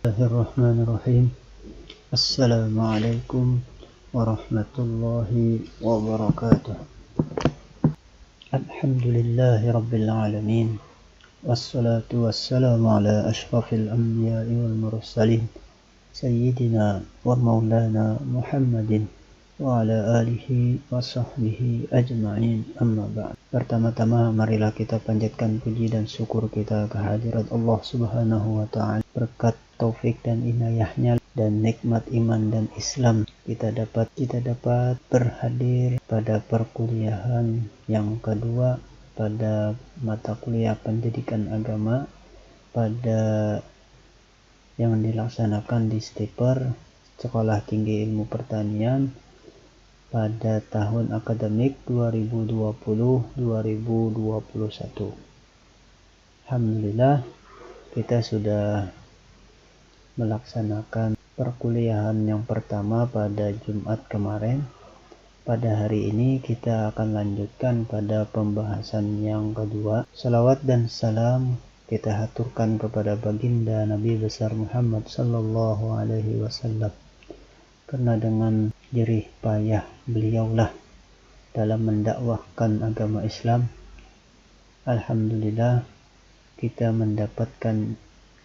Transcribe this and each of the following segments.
Bismillahirrahmanirrahim. Assalamualaikum warahmatullahi wabarakatuh. Alhamdulillahi rabbil alamin. Wassalatu wassalamu ala ashrafil anbiya'i wal mursalin sayyidina wa maulana Muhammadin wa ala alihi wa sahbihi ajma'in, amma ba'd. Pertama-tama marilah kita panjatkan puji dan syukur kita kehadirat Allah Subhanahu wa ta'ala. Berkat taufik dan inayahnya dan nikmat iman dan Islam, kita dapat berhadir pada perkuliahan yang kedua pada mata kuliah pendidikan agama pada yang dilaksanakan di STIPER Sekolah Tinggi Ilmu Pertanian pada tahun akademik 2020-2021. Alhamdulillah, kita sudah melaksanakan perkuliahan yang pertama pada Jumat kemarin. Pada hari ini kita akan lanjutkan pada pembahasan yang kedua. Salawat dan salam kita haturkan kepada baginda Nabi besar Muhammad sallallahu alaihi wasallam, karena dengan jerih payah beliaulah dalam mendakwahkan agama Islam. Alhamdulillah, kita mendapatkan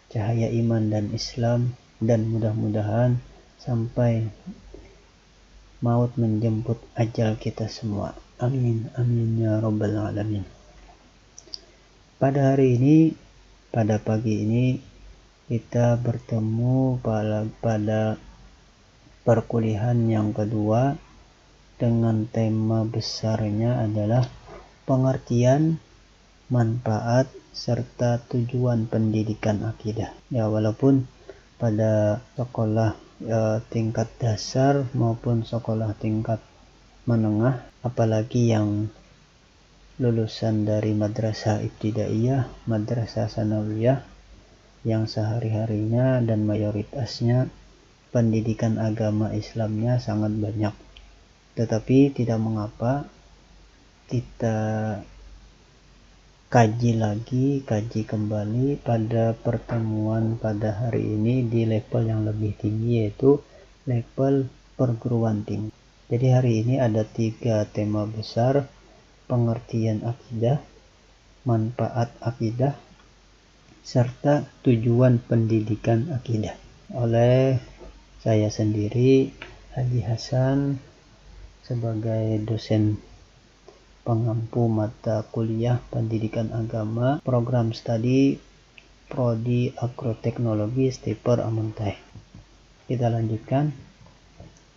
cahaya iman dan Islam, dan mudah-mudahan sampai maut menjemput ajal kita semua. Amin, amin ya rabbal alamin. Pada hari ini, pada pagi ini, kita bertemu pada perkuliahan yang kedua dengan tema besarnya adalah pengertian, manfaat, serta tujuan pendidikan akidah. Ya, walaupun pada sekolah tingkat dasar maupun sekolah tingkat menengah, apalagi yang lulusan dari madrasah ibtidaiyah, madrasah sanawiyah, yang sehari-harinya dan mayoritasnya pendidikan agama Islamnya sangat banyak. Tetapi tidak mengapa kita kaji kembali pada pertemuan pada hari ini di level yang lebih tinggi, yaitu level perguruan tinggi. Jadi hari ini ada 3 tema besar: pengertian akidah, manfaat akidah, serta tujuan pendidikan akidah. Oleh saya sendiri, Haji Hasan, sebagai dosen pengampu mata kuliah pendidikan agama program studi Prodi Agroteknologi STIPER Amuntai. Kita lanjutkan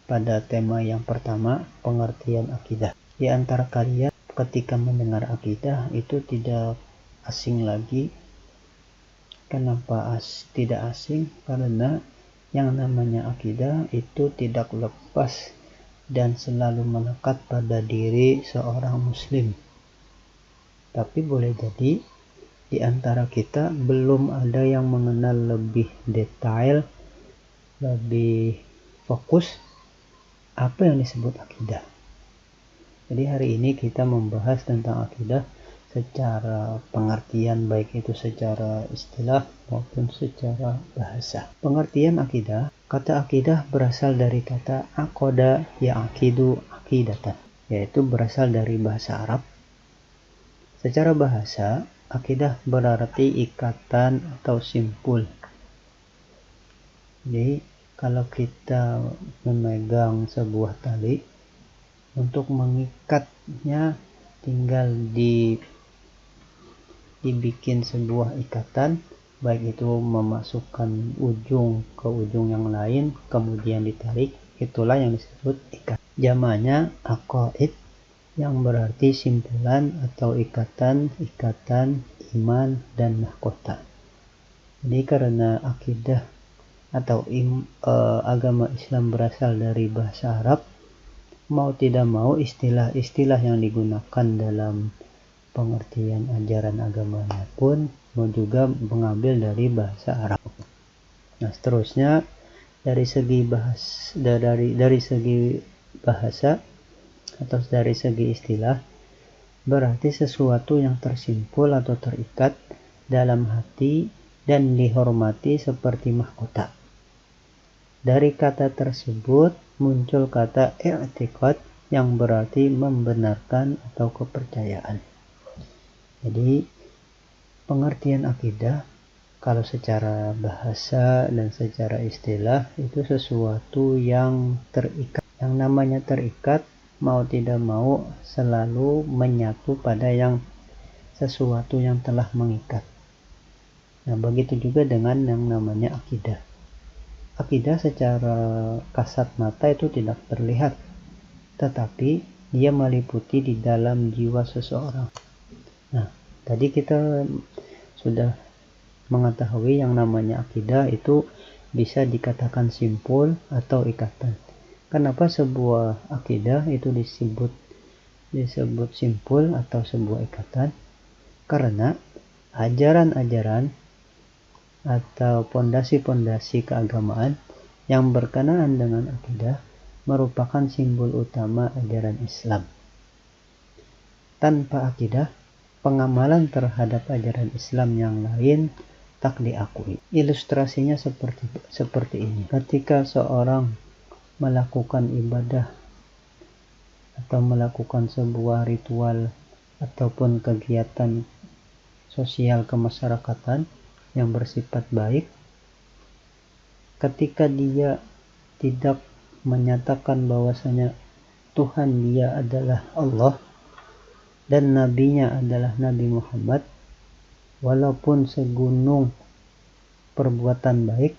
pada tema yang pertama, pengertian akidah. Di antara kalian ketika mendengar akidah itu tidak asing lagi. Kenapa tidak asing? Karena yang namanya akidah itu tidak lepas dan selalu melekat pada diri seorang muslim. Tapi boleh jadi di antara kita belum ada yang mengenal lebih detail, lebih fokus apa yang disebut akidah. Jadi hari ini kita membahas tentang akidah secara pengertian, baik itu secara istilah maupun secara bahasa. Pengertian akidah, kata akidah berasal dari kata aqada ya'qidu aqidatan, yaitu berasal dari bahasa Arab. Secara bahasa, akidah berarti ikatan atau simpul. Jadi kalau kita memegang sebuah tali, untuk mengikatnya tinggal dibikin sebuah ikatan, baik itu memasukkan ujung ke ujung yang lain kemudian ditarik, itulah yang disebut ikat. Jamaknya aqaid, yang berarti simpulan atau ikatan iman dan mahkota. Jadi karena akidah atau agama Islam berasal dari bahasa Arab, mau tidak mau istilah-istilah yang digunakan dalam pengertian ajaran agamanya pun mau juga mengambil dari bahasa Arab. Nah, seterusnya dari segi bahasa atau dari segi istilah, berarti sesuatu yang tersimpul atau terikat dalam hati dan dihormati seperti mahkota. Dari kata tersebut muncul kata i'tiqad yang berarti membenarkan atau kepercayaan. Jadi pengertian akidah kalau secara bahasa dan secara istilah itu sesuatu yang terikat. Yang namanya terikat mau tidak mau selalu menyatu pada sesuatu yang telah mengikat. Nah, begitu juga dengan yang namanya akidah. Akidah secara kasat mata itu tidak terlihat, tetapi dia meliputi di dalam jiwa seseorang. Nah, tadi kita sudah mengetahui yang namanya akidah itu bisa dikatakan simpul atau ikatan. Kenapa sebuah akidah itu disebut simpul atau sebuah ikatan? Karena ajaran-ajaran atau pondasi-pondasi keagamaan yang berkenaan dengan akidah merupakan simbol utama ajaran Islam. Tanpa akidah, pengamalan terhadap ajaran Islam yang lain tak diakui. Ilustrasinya seperti ini. Ketika seorang melakukan ibadah atau melakukan sebuah ritual ataupun kegiatan sosial kemasyarakatan yang bersifat baik, ketika dia tidak menyatakan bahwasanya Tuhan dia adalah Allah dan nabinya adalah Nabi Muhammad, walaupun segunung perbuatan baik,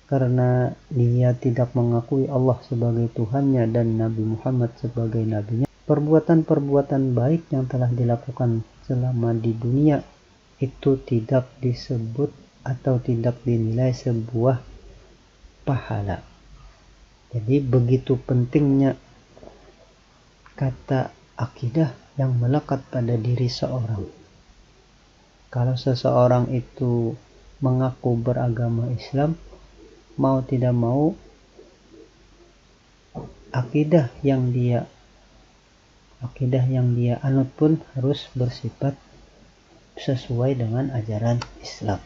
karena dia tidak mengakui Allah sebagai Tuhannya dan Nabi Muhammad sebagai nabinya, perbuatan-perbuatan baik yang telah dilakukan selama di dunia itu tidak disebut atau tidak dinilai sebuah pahala. Jadi begitu pentingnya kata akidah yang melekat pada diri seorang. Kalau seseorang itu mengaku beragama Islam, mau tidak mau akidah yang dia anut pun harus bersifat sesuai dengan ajaran Islam.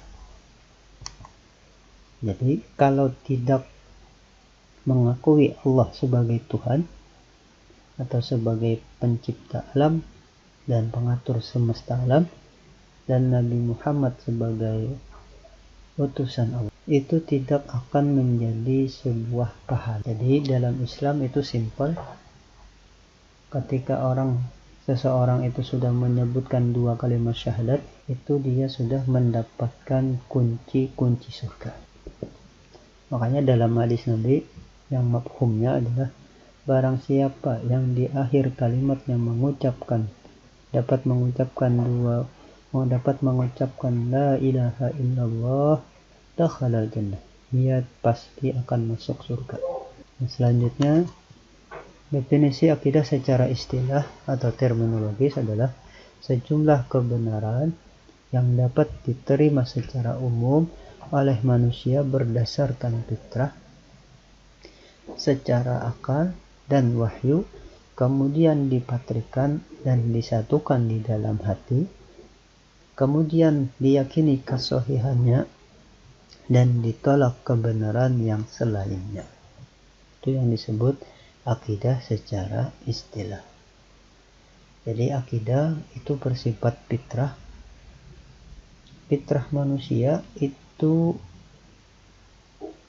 Jadi kalau tidak mengakui Allah sebagai Tuhan atau sebagai pencipta alam dan pengatur semesta alam dan Nabi Muhammad sebagai utusan Allah, itu tidak akan menjadi sebuah pahala. Jadi dalam Islam itu simpel. Ketika seseorang itu sudah menyebutkan 2 kalimat syahadat, itu dia sudah mendapatkan kunci-kunci surga. Makanya dalam hadis Nabi yang mafhumnya adalah barang siapa yang di akhir kalimatnya dapat mengucapkan la ilaha illallah dakhalal jannah, dia pasti akan masuk surga. Nah, selanjutnya definisi akidah secara istilah atau terminologis adalah sejumlah kebenaran yang dapat diterima secara umum oleh manusia berdasarkan fitrah, secara akal dan wahyu, kemudian dipatrikan dan disatukan di dalam hati, kemudian diyakini kesohihannya dan ditolak kebenaran yang selainnya. Itu yang disebut akidah secara istilah. Jadi akidah itu bersifat fitrah. Fitrah manusia itu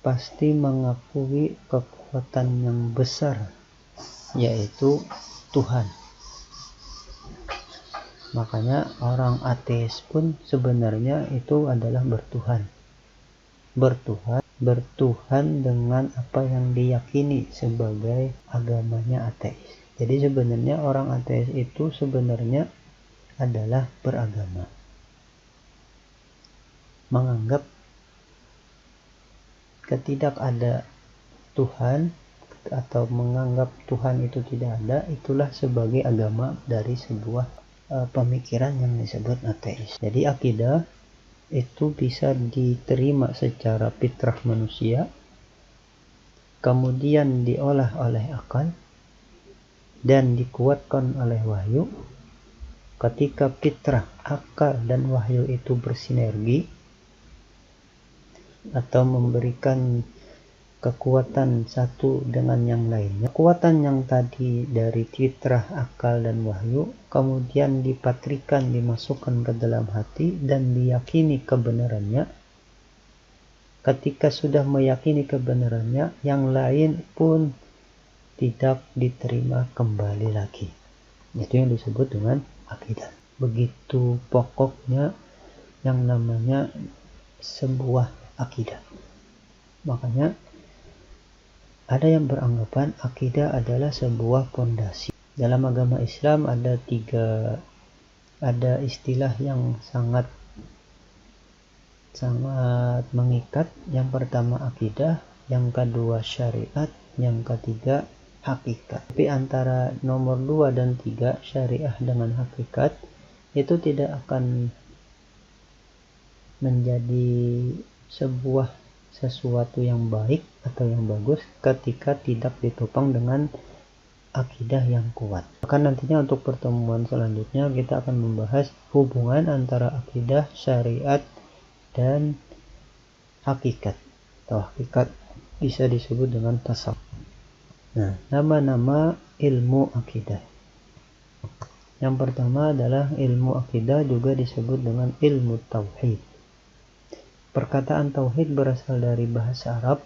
pasti mengakui kekuatan yang besar, yaitu Tuhan. Makanya orang ateis pun sebenarnya itu adalah bertuhan dengan apa yang diyakini sebagai agamanya ateis. Jadi sebenarnya orang ateis itu sebenarnya adalah beragama, menganggap ketidak ada Tuhan atau menganggap Tuhan itu tidak ada, itulah sebagai agama dari sebuah pemikiran yang disebut ateis. Jadi akidah itu bisa diterima secara fitrah manusia, kemudian diolah oleh akal dan dikuatkan oleh wahyu. Ketika fitrah, akal dan wahyu itu bersinergi, atau memberikan kekuatan satu dengan yang lainnya. Kekuatan yang tadi dari fitrah, akal, dan wahyu kemudian dipatrikan, dimasukkan ke dalam hati dan diyakini kebenarannya. Ketika sudah meyakini kebenarannya, yang lain pun tidak diterima kembali lagi. Itu yang disebut dengan akidah. Begitu pokoknya yang namanya sebuah akidah. Makanya ada yang beranggapan akidah adalah sebuah pondasi. Dalam agama Islam ada istilah yang sangat mengikat. Yang pertama akidah, yang kedua syariat, yang ketiga hakikat. Tapi antara nomor 2 dan 3, syariah dengan hakikat, itu tidak akan menjadi sesuatu yang baik atau yang bagus ketika tidak ditopang dengan akidah yang kuat. Maka nantinya untuk pertemuan selanjutnya kita akan membahas hubungan antara akidah, syariat, dan hakikat. Atau hakikat bisa disebut dengan tasawuf. Nah, nama-nama ilmu akidah. Yang pertama adalah ilmu akidah, juga disebut dengan ilmu tauhid. Perkataan tauhid berasal dari bahasa Arab,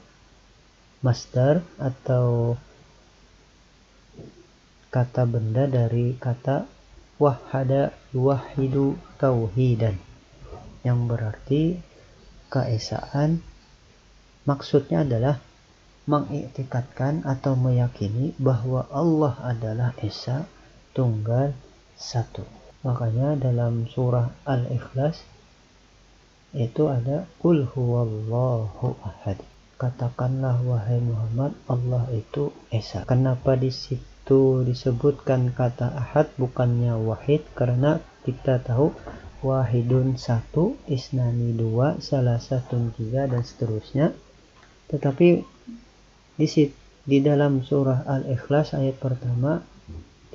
masdar atau kata benda dari kata wahada yuwahidu tauhidan, yang berarti keesaan. Maksudnya adalah mengiktikadkan atau meyakini bahwa Allah adalah esa, tunggal, satu. Makanya dalam surah Al-Ikhlas itu ada qul huwallahu ahad. Katakanlah wahai Muhammad, Allah itu esa. Kenapa di situ disebutkan kata ahad bukannya wahid? Karena kita tahu wahidun satu, isnani dua, salasatun tiga, dan seterusnya. Tetapi di dalam surah Al-Ikhlas ayat pertama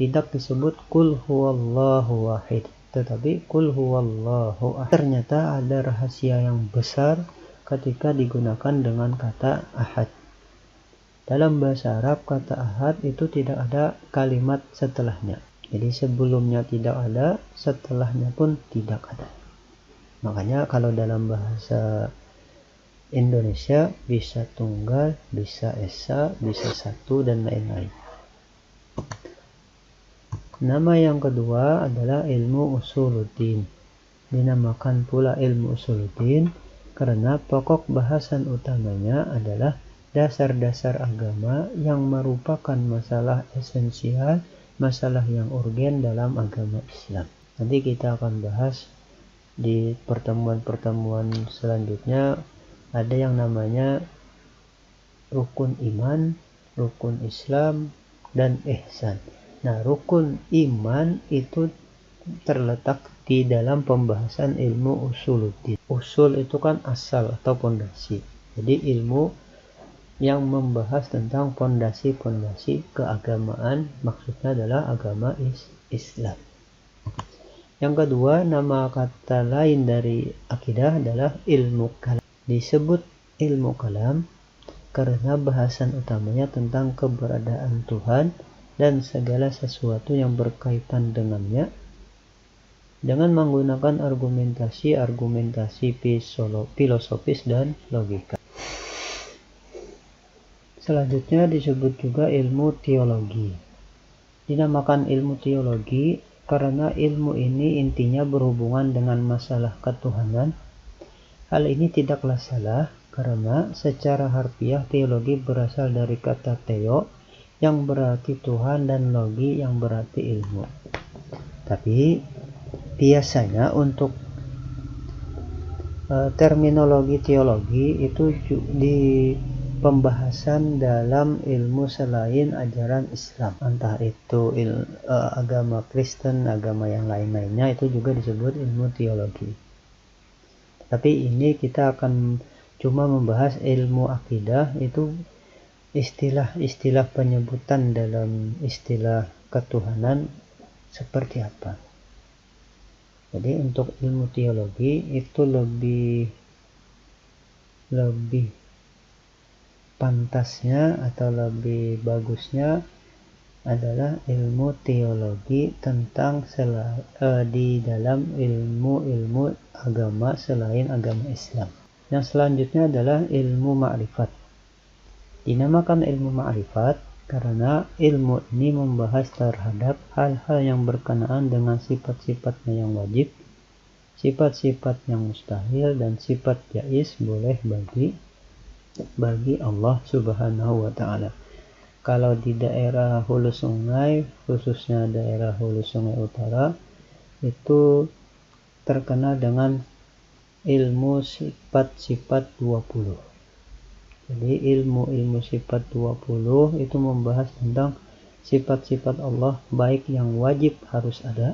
tidak disebut qul huwallahu wahid, tetapi qul huwallahu ahad. Ternyata ada rahasia yang besar ketika digunakan dengan kata ahad. Dalam bahasa Arab kata ahad itu tidak ada kalimat setelahnya. Jadi sebelumnya tidak ada, setelahnya pun tidak ada. Makanya kalau dalam bahasa Indonesia bisa tunggal, bisa esa, bisa satu, dan lain-lain. Nama yang kedua adalah ilmu usuluddin. Dinamakan pula ilmu usuluddin karena pokok bahasan utamanya adalah dasar-dasar agama yang merupakan masalah esensial, masalah yang urgen dalam agama Islam. Nanti kita akan bahas di pertemuan-pertemuan selanjutnya. Ada yang namanya rukun iman, rukun Islam, dan ihsan. Nah, rukun iman itu terletak di dalam pembahasan ilmu usuluddin. Usul itu kan asal atau pondasi. Jadi ilmu yang membahas tentang pondasi-pondasi keagamaan, maksudnya adalah agama Islam. Yang kedua, nama kata lain dari akidah adalah ilmu kalam. Disebut ilmu kalam karena bahasan utamanya tentang keberadaan Tuhan dan segala sesuatu yang berkaitan dengannya dengan menggunakan argumentasi filosofis dan logika. Selanjutnya disebut juga ilmu teologi. Dinamakan ilmu teologi karena ilmu ini intinya berhubungan dengan masalah ketuhanan. Hal ini tidaklah salah karena secara harfiah teologi berasal dari kata theo yang berarti Tuhan dan logi yang berarti ilmu. Tapi biasanya untuk terminologi teologi itu di pembahasan dalam ilmu selain ajaran Islam, entah itu agama Kristen, agama yang lain-lainnya, itu juga disebut ilmu teologi. Tapi ini kita akan cuma membahas ilmu akidah, itu istilah-istilah penyebutan dalam istilah ketuhanan seperti apa. Jadi untuk ilmu teologi itu lebih lebih pantasnya atau lebih bagusnya adalah ilmu teologi tentang di dalam ilmu agama selain agama Islam. Yang selanjutnya adalah ilmu ma'rifat. Dinamakan ilmu ma'rifat karena ilmu ini membahas terhadap hal-hal yang berkenaan dengan sifat-sifatnya yang wajib, sifat-sifat yang mustahil, dan sifat jaiz boleh bagi Allah Subhanahu wa ta'ala. Kalau di daerah hulu sungai, khususnya daerah hulu sungai utara, itu terkenal dengan ilmu sifat-sifat 20. Jadi ilmu sifat 20 itu membahas tentang sifat-sifat Allah, baik yang wajib harus ada,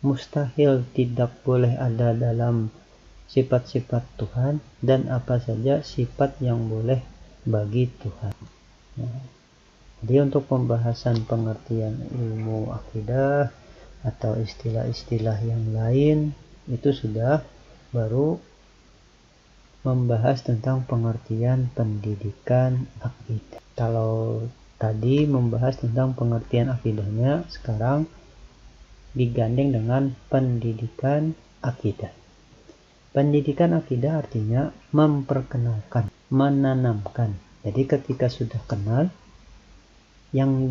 mustahil tidak boleh ada dalam sifat-sifat Tuhan, dan apa saja sifat yang boleh bagi Tuhan. Jadi untuk pembahasan pengertian ilmu akidah atau istilah-istilah yang lain itu sudah baru membahas tentang pengertian pendidikan akidah. Kalau tadi membahas tentang pengertian akidahnya, sekarang digandeng dengan pendidikan akidah. Pendidikan akidah artinya memperkenalkan, menanamkan. Jadi ketika sudah kenal, yang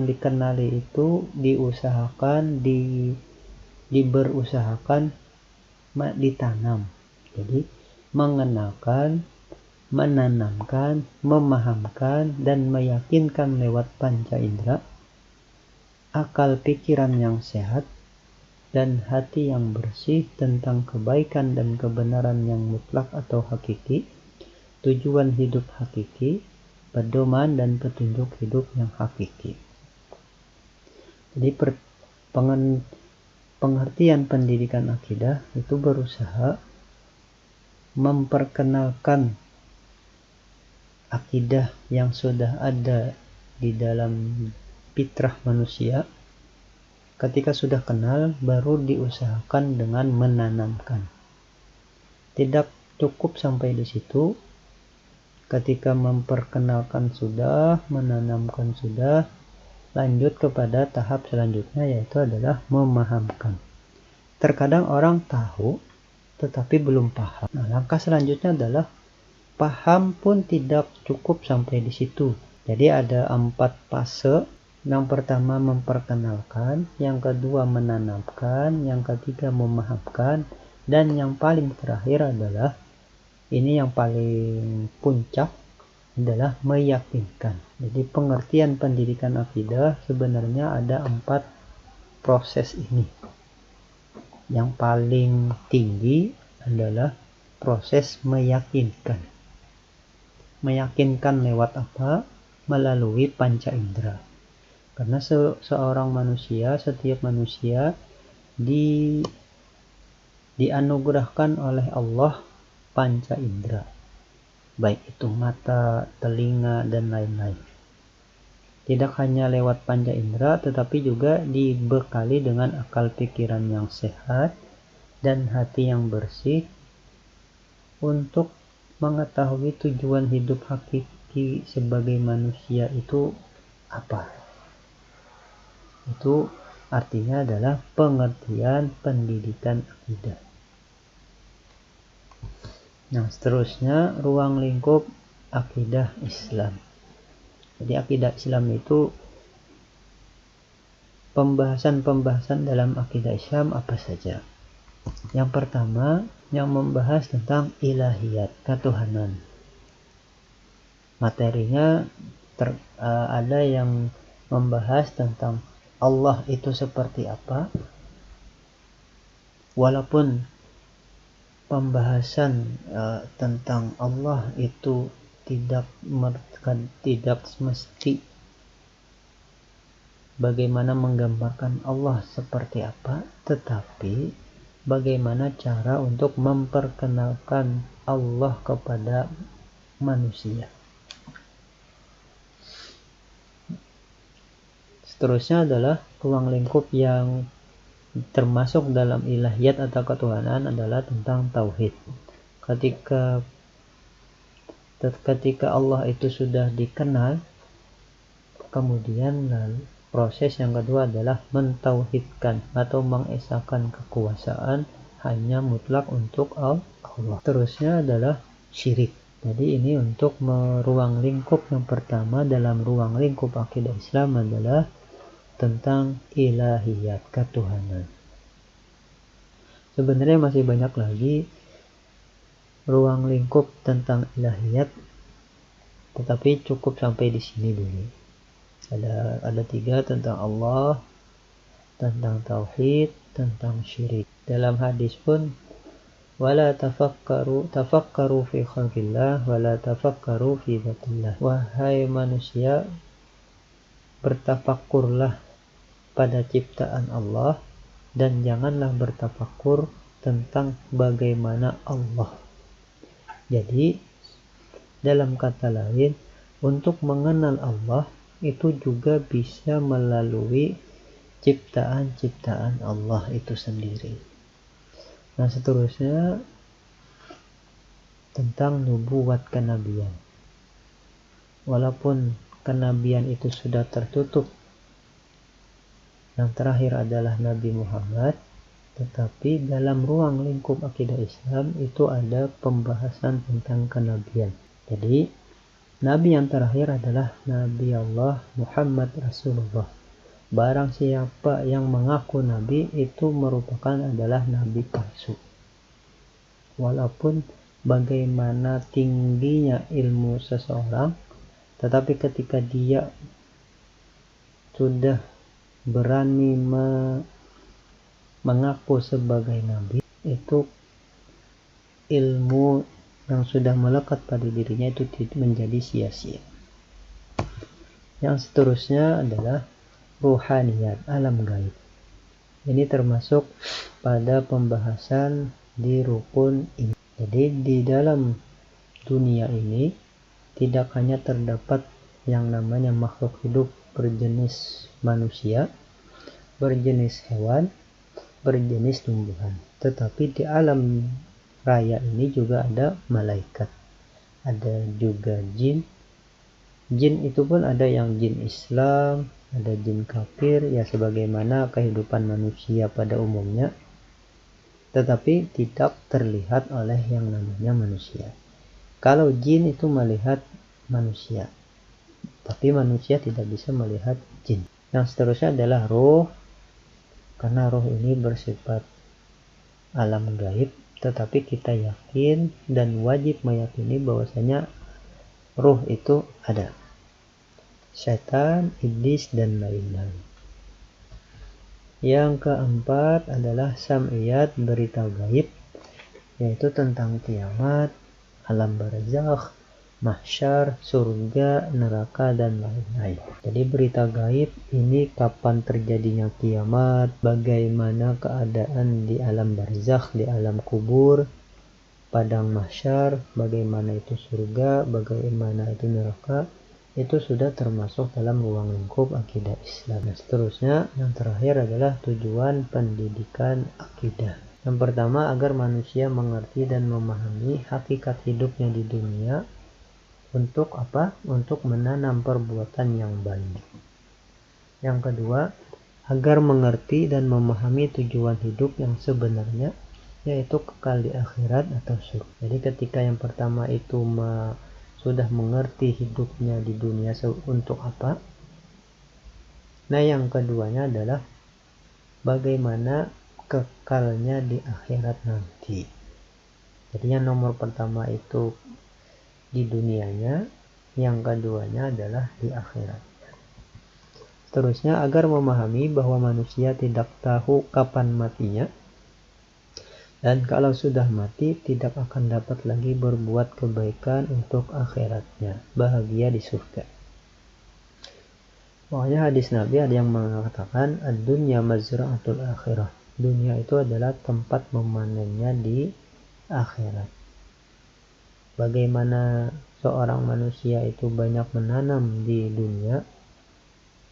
dikenali itu diusahakan, diberusahakan ditanam. Jadi mengenalkan, menanamkan, memahamkan, dan meyakinkan lewat panca indera, akal pikiran yang sehat, dan hati yang bersih tentang kebaikan dan kebenaran yang mutlak atau hakiki, tujuan hidup hakiki, pedoman dan petunjuk hidup yang hakiki. Jadi pengertian pendidikan akidah itu berusaha memperkenalkan akidah yang sudah ada di dalam fitrah manusia. Ketika sudah kenal, baru diusahakan dengan menanamkan. Tidak cukup sampai di situ. Ketika memperkenalkan sudah, menanamkan sudah, lanjut kepada tahap selanjutnya, yaitu adalah memahamkan. Terkadang orang tahu tetapi belum paham. Nah, langkah selanjutnya adalah paham pun tidak cukup sampai di situ. Jadi ada 4 fase. Yang pertama memperkenalkan, yang kedua menanamkan, yang ketiga memahamkan, dan yang paling terakhir adalah, ini yang paling puncak, adalah meyakinkan. Jadi pengertian pendidikan akidah sebenarnya ada 4 proses ini. Yang paling tinggi adalah proses meyakinkan. Meyakinkan lewat apa? Melalui panca indera. Karena seorang manusia, setiap manusia dianugerahkan oleh Allah panca indera, baik itu mata, telinga, dan lain-lain. Tidak hanya lewat panca indera, tetapi juga dibekali dengan akal pikiran yang sehat dan hati yang bersih untuk mengetahui tujuan hidup hakiki sebagai manusia itu apa. Itu artinya adalah pengertian pendidikan akidah. Nah, seterusnya ruang lingkup akidah Islam. Jadi akidah Islam itu pembahasan dalam akidah Islam apa saja. Yang pertama, yang membahas tentang ilahiyat, ketuhanan. Materinya ada yang membahas tentang Allah itu seperti apa. Walaupun pembahasan tentang Allah itu tidak mesti bagaimana menggambarkan Allah seperti apa, tetapi bagaimana cara untuk memperkenalkan Allah kepada manusia. Seterusnya adalah ruang lingkup yang termasuk dalam ilahiyat atau ketuhanan adalah tentang tauhid. Ketika Allah itu sudah dikenal, kemudian proses yang kedua adalah mentauhidkan atau mengesahkan kekuasaan hanya mutlak untuk Allah. Terusnya adalah syirik. Jadi ini untuk ruang lingkup yang pertama dalam ruang lingkup akidah Islam adalah tentang ilahiyat, ketuhanan. Sebenarnya masih banyak lagi ruang lingkup tentang ilahiyat, tetapi cukup sampai di sini dulu. Ada 3 tentang Allah, tentang tauhid, tentang syirik. Dalam hadis pun wala tafakkaru fi khalqillah wala tafakkaru fi dzatillah. Wahai manusia, bertafakkurlah pada ciptaan Allah dan janganlah bertafakkur tentang bagaimana Allah. Jadi dalam kata lain, untuk mengenal Allah itu juga bisa melalui ciptaan-ciptaan Allah itu sendiri. Nah, seterusnya tentang nubuwat kenabian. Walaupun kenabian itu sudah tertutup, yang terakhir adalah Nabi Muhammad, tetapi dalam ruang lingkup akidah Islam itu ada pembahasan tentang kenabian. Jadi Nabi yang terakhir adalah Nabi Allah Muhammad Rasulullah. Barang siapa yang mengaku Nabi itu merupakan adalah Nabi palsu. Walaupun bagaimana tingginya ilmu seseorang, tetapi ketika dia sudah berani mengaku sebagai Nabi, itu ilmu yang sudah melekat pada dirinya itu menjadi sia-sia. Yang seterusnya adalah ruhaniyat, alam gaib. Ini termasuk pada pembahasan di rukun ini. Jadi di dalam dunia ini tidak hanya terdapat yang namanya makhluk hidup berjenis manusia, berjenis hewan, berjenis tumbuhan, tetapi di alam raya ini juga ada malaikat, ada juga jin. Jin itu pun ada yang jin Islam, ada jin kafir, ya sebagaimana kehidupan manusia pada umumnya, tetapi tidak terlihat oleh yang namanya manusia. Kalau jin itu melihat manusia, tapi manusia tidak bisa melihat jin. Yang seterusnya adalah roh, karena roh ini bersifat alam gaib, tetapi kita yakin dan wajib meyakini bahwasanya ruh itu ada. Setan, iblis, dan lain-lain. Yang keempat adalah sam'iyat, berita gaib, yaitu tentang kiamat, alam barzakh, mahsyar, surga, neraka, dan lain-lain. Jadi berita gaib ini kapan terjadinya kiamat, bagaimana keadaan di alam barzakh, di alam kubur, padang mahsyar, bagaimana itu surga, bagaimana itu neraka, itu sudah termasuk dalam ruang lingkup akidah Islam. Nah, seterusnya yang terakhir adalah tujuan pendidikan akidah. Yang pertama, agar manusia mengerti dan memahami hakikat hidupnya di dunia. Untuk apa? Untuk menanam perbuatan yang baik. Yang kedua, agar mengerti dan memahami tujuan hidup yang sebenarnya, yaitu kekal di akhirat atau surga. Jadi ketika yang pertama itu sudah mengerti hidupnya di dunia untuk apa, nah yang keduanya adalah bagaimana kekalnya di akhirat nanti. Jadi yang nomor pertama itu di dunianya, yang keduanya adalah di akhirat. Seterusnya, agar memahami bahwa manusia tidak tahu kapan matinya, dan kalau sudah mati tidak akan dapat lagi berbuat kebaikan untuk akhiratnya, bahagia di surga. Makanya hadis Nabi ada yang mengatakan ad-dunya mazra'atul akhirah. Dunia itu adalah tempat memanennya di akhirat. Bagaimana seorang manusia itu banyak menanam di dunia,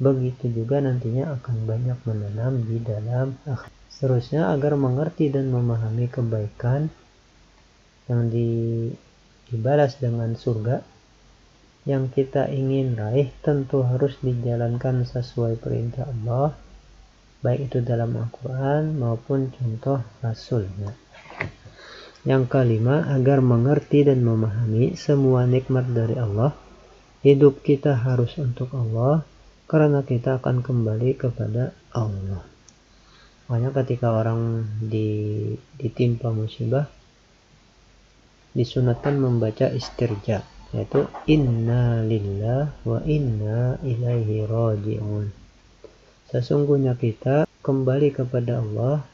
begitu juga nantinya akan banyak menanam di dalam akhirat. Seterusnya, agar mengerti dan memahami kebaikan yang dibalas dengan surga, yang kita ingin raih tentu harus dijalankan sesuai perintah Allah, baik itu dalam Al-Quran maupun contoh Rasulnya. Yang kelima, agar mengerti dan memahami semua nikmat dari Allah, hidup kita harus untuk Allah, karena kita akan kembali kepada Allah. Makanya ketika orang ditimpa musibah, disunatkan membaca istirja, yaitu inna lillah wa inna ilaihi raji'un. Sesungguhnya kita kembali kepada Allah,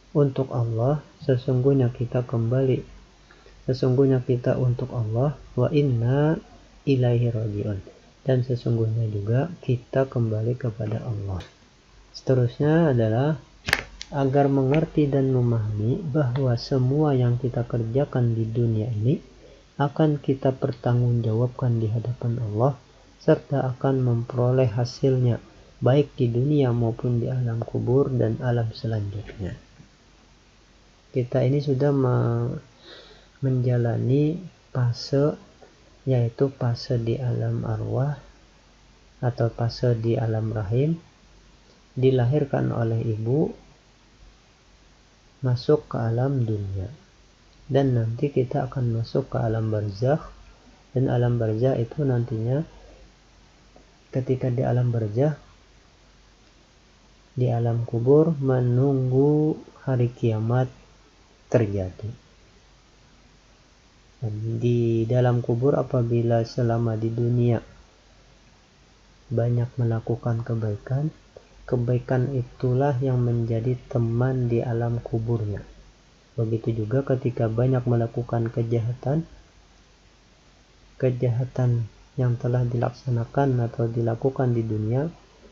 untuk Allah, sesungguhnya kita untuk Allah, wa inna ilaihi raji'un, dan sesungguhnya juga kita kembali kepada Allah. Seterusnya adalah agar mengerti dan memahami bahwa semua yang kita kerjakan di dunia ini akan kita pertanggungjawabkan di hadapan Allah, serta akan memperoleh hasilnya baik di dunia maupun di alam kubur dan alam selanjutnya. Kita ini sudah menjalani fase, yaitu fase di alam arwah atau fase di alam rahim, dilahirkan oleh ibu, masuk ke alam dunia, dan nanti kita akan masuk ke alam barzakh. Dan alam barzakh itu nantinya ketika di alam barzakh, di alam kubur, menunggu hari kiamat terjadi. Dan di dalam kubur, apabila selama di dunia banyak melakukan kebaikan itulah yang menjadi teman di alam kuburnya. Begitu juga ketika banyak melakukan kejahatan yang telah dilaksanakan atau dilakukan di dunia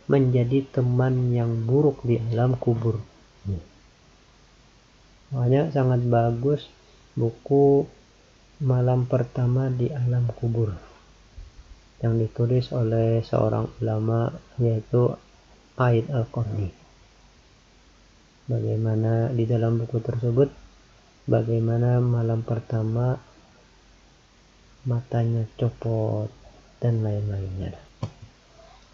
menjadi teman yang buruk di alam kubur. Makanya sangat bagus buku Malam Pertama di Alam Kubur yang ditulis oleh seorang ulama, yaitu Aid Al-Qarni. Bagaimana di dalam buku tersebut, bagaimana malam pertama matanya copot dan lain-lainnya.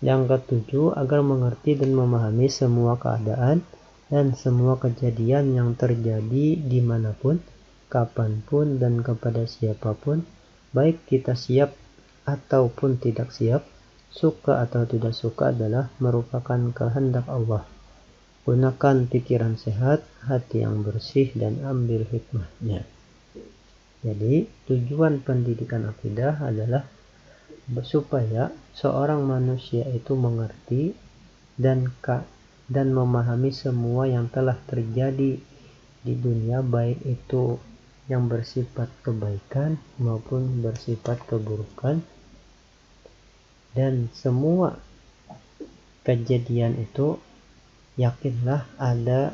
Yang ketujuh, agar mengerti dan memahami semua keadaan dan semua kejadian yang terjadi dimanapun, kapanpun, dan kepada siapapun, baik kita siap ataupun tidak siap, suka atau tidak suka, adalah merupakan kehendak Allah. Gunakan pikiran sehat, hati yang bersih, dan ambil hikmahnya. Jadi tujuan pendidikan akidah adalah supaya seorang manusia itu mengerti dan memahami semua yang telah terjadi di dunia, baik itu yang bersifat kebaikan maupun bersifat keburukan, dan semua kejadian itu yakinlah ada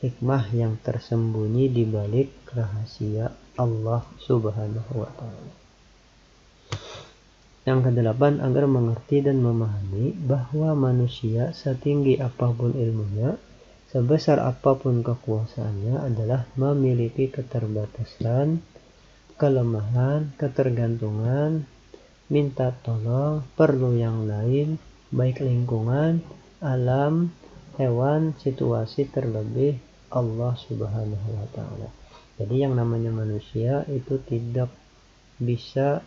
hikmah yang tersembunyi di balik rahasia Allah Subhanahu wa ta'ala. Yang kedelapan, agar mengerti dan memahami bahwa manusia setinggi apapun ilmunya, sebesar apapun kekuasaannya, adalah memiliki keterbatasan, kelemahan, ketergantungan, minta tolong, perlu yang lain, baik lingkungan, alam, hewan, situasi, terlebih Allah Subhanahu wa ta'ala. Jadi yang namanya manusia itu tidak bisa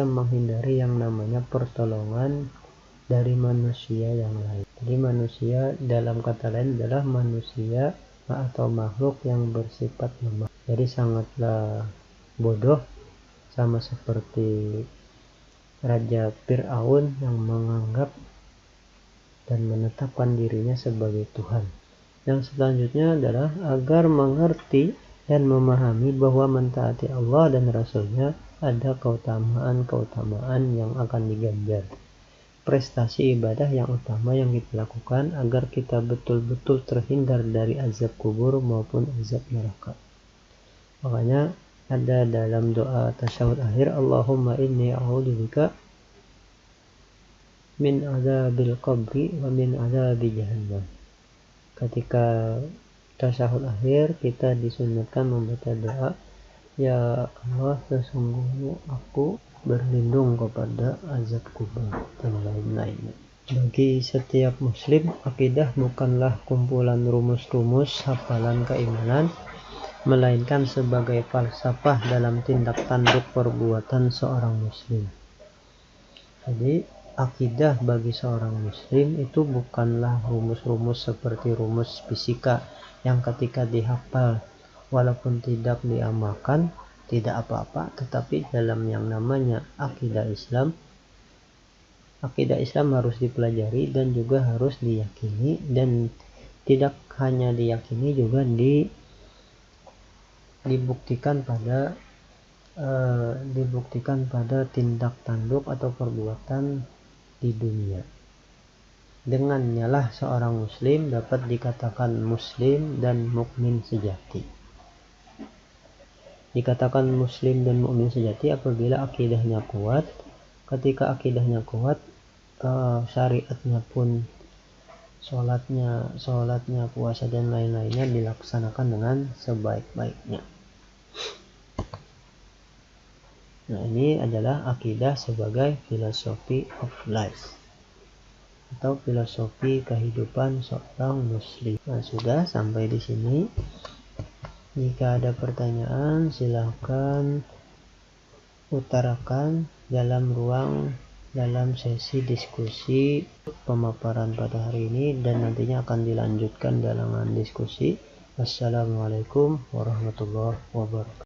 menghindari yang namanya pertolongan dari manusia yang lain. Jadi manusia dalam kata lain adalah manusia atau makhluk yang bersifat lemah. Jadi sangatlah bodoh, sama seperti Raja Fir'aun yang menganggap dan menetapkan dirinya sebagai Tuhan. Yang selanjutnya adalah agar mengerti dan memahami bahwa mentaati Allah dan Rasulnya ada keutamaan-keutamaan yang akan diganjar. Prestasi ibadah yang utama yang kita lakukan agar kita betul-betul terhindar dari azab kubur maupun azab neraka. Makanya ada dalam doa tasyahud akhir, Allahumma inni a'udzubika min azabil qabri wa min azabi jahannam. Ketika tasyahud akhir kita disunatkan membaca doa, ya Allah, sesungguhnya aku berlindung kepada azab kubur dan lain-lainnya. Bagi setiap muslim, akidah bukanlah kumpulan rumus-rumus hafalan keimanan, melainkan sebagai falsafah dalam tindak tanduk perbuatan seorang muslim. Jadi akidah bagi seorang muslim itu bukanlah rumus-rumus seperti rumus fisika yang ketika dihafal walaupun tidak diamalkan tidak apa-apa, tetapi dalam yang namanya akidah Islam harus dipelajari dan juga harus diyakini, dan tidak hanya diyakini juga dibuktikan pada tindak tanduk atau perbuatan di dunia. Dengannya lah seorang muslim dapat dikatakan muslim dan mukmin sejati. Dikatakan muslim dan mukmin sejati apabila akidahnya kuat. Ketika akidahnya kuat, syariatnya pun sholatnya, puasa dan lain-lainnya dilaksanakan dengan sebaik-baiknya. Nah, ini adalah akidah sebagai philosophy of life atau filosofi kehidupan seorang muslim. Nah, sudah sampai di sini. Jika ada pertanyaan, silakan utarakan dalam sesi diskusi pemaparan pada hari ini, dan nantinya akan dilanjutkan dalam diskusi. Wassalamualaikum warahmatullahi wabarakatuh.